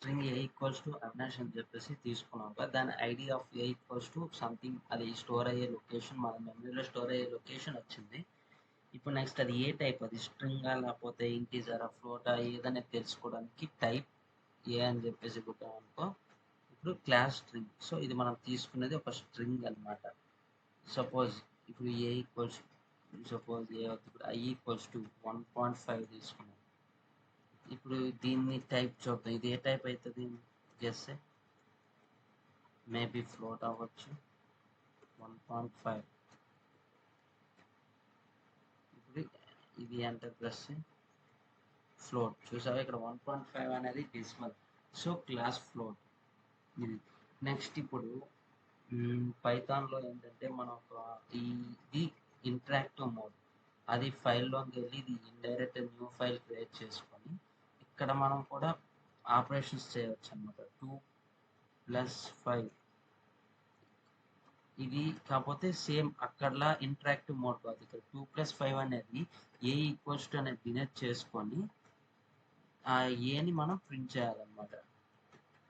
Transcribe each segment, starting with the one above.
String A equals to Avinash అని చెప్పేసి తీసుకున్నాక దాని ID of A equals to something, అది స్టోర్ అయ్యే లొకేషన్, మన మెమరీలో స్టోర్ అయ్యే లొకేషన్ వచ్చింది. ఇప్పుడు నెక్స్ట్ అది ఏ టైప్, అది స్ట్రింగా లేకపోతే ఇంటీజరా ఫ్లోటా ఏదైనా తెలుసుకోవడానికి టైప్ ఏ అని చెప్పేసి కొట్టామనుకో ఇప్పుడు క్లాస్ స్ట్రింగ్. సో ఇది మనం తీసుకునేది ఒక స్ట్రింగ్ అనమాట. సపోజ్ ఇప్పుడు ఏ ఈక్వల్స్, సపోజ్ ఏ ఇప్పుడు ఐ ఈక్వల్స్ టు 1.5 తీసుకున్నాం. ఇప్పుడు దీన్ని టైప్ చూద్దాం, ఇది ఏ టైప్ అవుతుంది చేస్తే మేబీ ఫ్లోట్ అవ్వచ్చు 1.5. ఇప్పుడు ఇది ఎంటర్ ప్రెస్ ఫ్లోట్, చూసావా ఇక్కడ 1.5 అనేది డెసిమల్, సో క్లాస్ ఫ్లోట్ ఇది. నెక్స్ట్ ఇప్పుడు పైథాన్లో ఏంటంటే మనం ఒక ఇది ఇంటరాక్టివ్ మోడ్, అది ఫైల్లోకి వెళ్ళి ఇది ఇండైరెక్ట్ న్యూ ఫైల్ క్రియేట్ చేసుకొని ఇక్కడ మనం కూడా ఆపరేషన్స్ చేయవచ్చు అనమాట. 2+5 ఇది కాకపోతే సేమ్ అక్కడలా ఇంటరాక్టివ్ మోడ్ కాదు, ఇక్కడ 2+5 అనేది ఏ ఈక్వల్స్ టు అనేది డినైట్ చేసుకొని ఆ ఏని మనం ప్రింట్ చేయాలన్నమాట.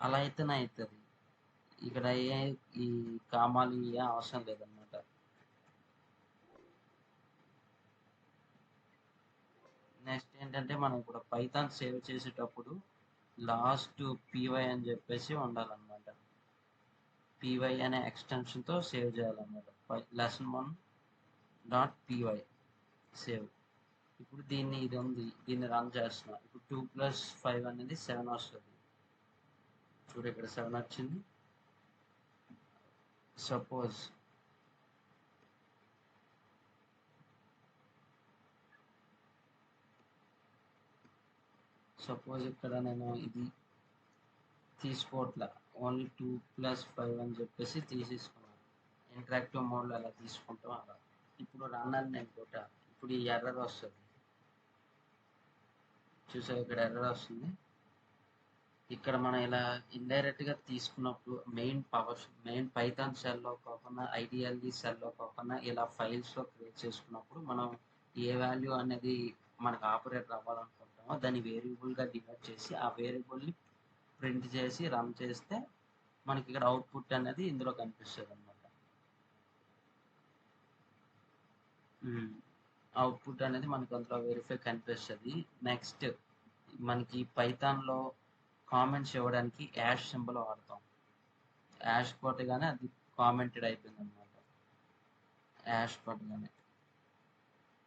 అలా అయితేనే అవుతుంది. ఇక్కడ ఏ ఈ కామాలు ఏ అవసరం లేదన్నమాట. నెక్స్ట్ ఏంటంటే మనం ఇప్పుడు పైథాన్ సేవ్ చేసేటప్పుడు లాస్ట్ పీవై అని చెప్పేసి ఉండాలన్నమాట. పీవై అనే ఎక్స్టెన్షన్తో సేవ్ చేయాలన్నమాట. lesson1.py save. ఇప్పుడు దీన్ని ఇది ఉంది, దీన్ని రన్ చేస్తున్నా. ఇప్పుడు 2+5 అనేది 7 వస్తుంది. చూడు ఇక్కడ 7 వచ్చింది. సపోజ్ ఇక్కడ నేను ఇది తీసుకోవట్లా, ఓన్లీ 2+5 అని చెప్పేసి తీసేసుకున్నాను. ఇంటరాక్టివ్ మోడ్లో అలా తీసుకుంటాం అలా. ఇప్పుడు రన్ అని నేను కొట్టా, ఇప్పుడు ఈ ఎర్రర్ వస్తుంది. చూసా ఇక్కడ ఎర్రర్ వస్తుంది. ఇక్కడ మనం ఇలా ఇండైరెక్ట్గా తీసుకున్నప్పుడు మెయిన్ పైథాన్ సెల్లో కాకుండా ఐడిఎల్ఈ సెల్లో కాకుండా ఇలా ఫైల్స్లో క్రియేట్ చేసుకున్నప్పుడు మనం ఏ వాల్యూ అనేది మనకు ఆపరేటర్ అవ్వాలనుకుంటామో దాన్ని వేరియబుల్గా డివైడ్ చేసి ఆ వేరియబుల్ని ప్రింట్ చేసి రన్ చేస్తే మనకి ఇక్కడ అవుట్పుట్ అనేది ఇందులో కనిపిస్తుంది అనమాట. అవుట్పుట్ అనేది మనకు అందులో వెరిఫై కనిపిస్తుంది. నెక్స్ట్ మనకి పైథాన్లో కామెంట్స్ ఇవ్వడానికి యాష్ సింబల్ వాడతాం. యాష్ కొట్టగానే అది కామెంటెడ్ అయిపోయింది అనమాట. యాష్ కొట్టగానే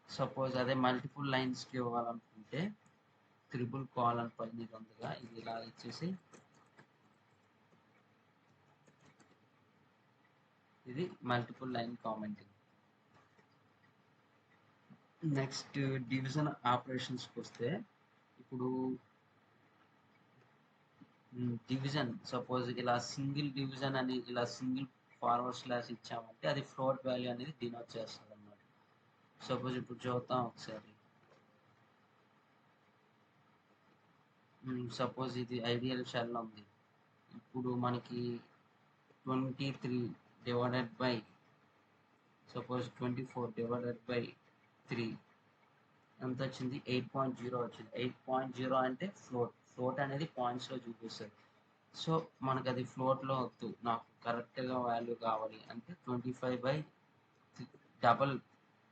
సపోజ్ అదే మల్టిపుల్ లైన్స్కి ఇవ్వాలనుకుంటే త్రిబుల్ కాలన్ పైన ఇది ఉందిగా, ఇది ఇలా ఇచ్చేసి ఇది multiple line commenting. Next division ఆపరేషన్స్కి వస్తే ఇప్పుడు డివిజన్ సపోజ్ ఇలా సింగిల్ డివిజన్ అని ఇలా సింగిల్ ఫార్వర్డ్ స్లాష్ ఇచ్చామంటే అది ఫ్లోట్ వాల్యూ అనేది డినోట్ చేస్తుంది అన్నమాట. సపోజ్ ఇప్పుడు చూద్దాం ఒకసారి. సపోజ్ ఇది ఐడియల్ షెల్ ఉంది. ఇప్పుడు మనకి 23 divided by suppose 24 divided by 3 ఎంత వచ్చింది, 8.0 వచ్చింది. 8.0 అంటే ఫ్లోట్ అనేది పాయింట్స్లో చూపిస్తుంది. సో మనకు అది ఫ్లోట్లో వద్దు, నాకు కరెక్ట్గా వాల్యూ కావాలి అంటే 25/, డబల్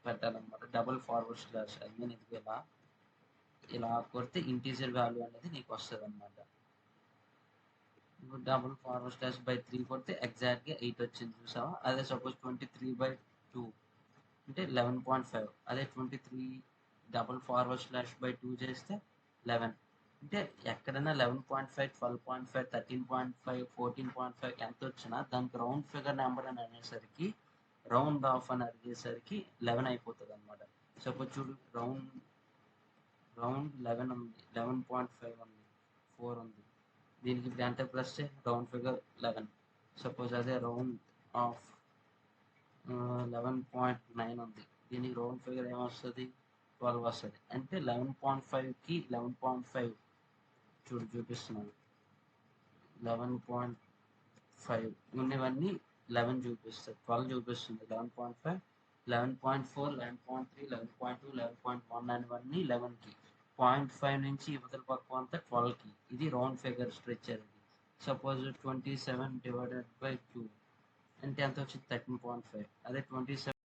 పెట్టాలన్నమాట. Double forward slash I mean ఇది ఇలా కొడితే ఇంటీజర్ వాల్యూ అనేది నీకు వస్తుంది అనమాట. ఇప్పుడు డబుల్ ఫార్వర్డ్ స్లాష్ బై 3 కొడితే ఎగ్జాక్ట్గా 8 వచ్చింది, చూసావా. అదే సపోజ్ 23/2 అంటే 11.5. అదే 23 డబుల్ ఫార్వర్డ్ స్లాష్ బై 2 చేస్తే 11. అంటే ఎక్కడైనా 11.5, 12.5, 13.5, 14.5 ఎంత వచ్చినా దానికి రౌండ్ ఫిగర్ నెంబర్ అని అనేసరికి రౌండ్ ఆఫ్ అని అడిగేసరికి 11 అయిపోతుంది అనమాట. సపోజ్ చూడు రౌండ్ 11 ఉంది, 11.5 ఉంది, 4 ఉంది. దీనికి ఇప్పుడు enter press round figure 11. Suppose అదే రౌండ్ ఆఫ్ 11.9 ఉంది, దీనికి రౌండ్ ఫిగర్ ఏమొస్తుంది, 12 వస్తుంది. అంటే 11.5కి 11.5 చూపిస్తున్నాను. 11.5 ఉన్నవన్నీ 11 చూపిస్తుంది, 12 చూపిస్తుంది. 11.5, 11.4, 11.3, 11.2, 11.1 అనేవన్నీ 11కి. 0.5 నుంచి ఇవతల పక్క అంతా 12కి. ఇది round figure stretcher. Suppose 27 divided by 2 అంటే ఎంత వచ్చింది 13.5. అదే 27